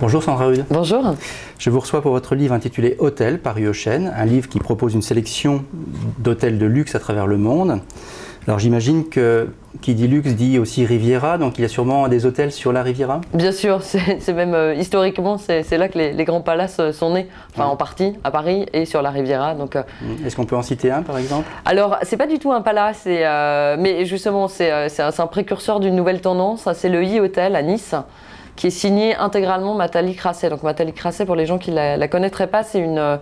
Bonjour Sandra Rude. Bonjour. Je vous reçois pour votre livre intitulé Hôtel, paru au Chêne, un livre qui propose une sélection d'hôtels de luxe à travers le monde. Alors j'imagine que qui dit luxe dit aussi Riviera, donc il y a sûrement des hôtels sur la Riviera? Bien sûr, c'est même historiquement, c'est là que les grands palaces sont nés, enfin en partie à Paris et sur la Riviera. Est-ce qu'on peut en citer un par exemple? Alors, c'est pas du tout un palace, mais justement c'est un précurseur d'une nouvelle tendance, c'est le e-Hotel à Nice, qui est signé intégralement Nathalie Crasset. Donc Nathalie Crasset, pour les gens qui la connaîtraient pas, c'est une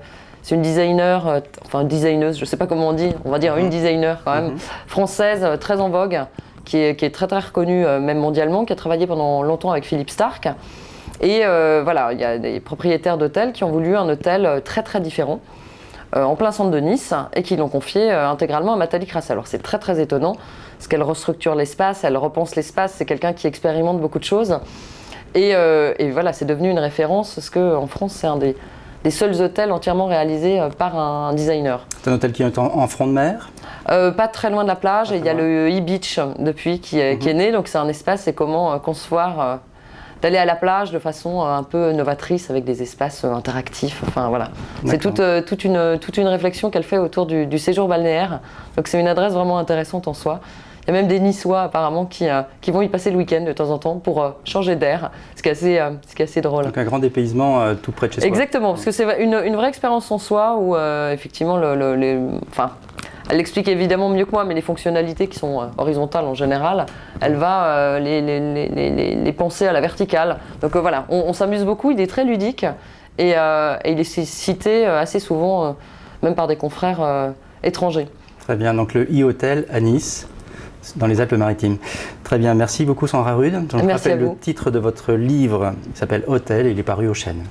designer, enfin designeuse, je sais pas comment on dit, on va dire une designer quand même, française, très en vogue, qui est très très reconnue même mondialement, qui a travaillé pendant longtemps avec Philippe Starck. Et voilà, il y a des propriétaires d'hôtels qui ont voulu un hôtel très très différent, en plein centre de Nice, et qui l'ont confié intégralement à Nathalie Crasset. Alors c'est très très étonnant, parce qu'elle restructure l'espace, elle repense l'espace, c'est quelqu'un qui expérimente beaucoup de choses. Et voilà, c'est devenu une référence, parce qu'en France, c'est un des seuls hôtels entièrement réalisés par un designer. C'est un hôtel qui est en front de mer? Pas très loin de la plage, et il y a le e-beach depuis qui est né, donc c'est un espace, et comment concevoir d'aller à la plage de façon un peu novatrice avec des espaces interactifs, enfin voilà. C'est toute une réflexion qu'elle fait autour du séjour balnéaire, donc c'est une adresse vraiment intéressante en soi. Il y a même des Niçois apparemment qui vont y passer le week-end de temps en temps pour changer d'air, ce qui est assez drôle. Donc un grand dépaysement tout près de chez soi. Exactement, parce que c'est une vraie expérience en soi où effectivement, elle explique évidemment mieux que moi, mais les fonctionnalités qui sont horizontales en général, elle va les penser à la verticale. Donc voilà, on s'amuse beaucoup, il est très ludique et il est cité assez souvent, même par des confrères étrangers. Très bien, donc le e-Hotel à Nice, dans les Alpes-Maritimes. Très bien, merci beaucoup Sandra Rude. Je rappelle le titre de votre livre, il s'appelle Hôtel et il est paru au Chêne.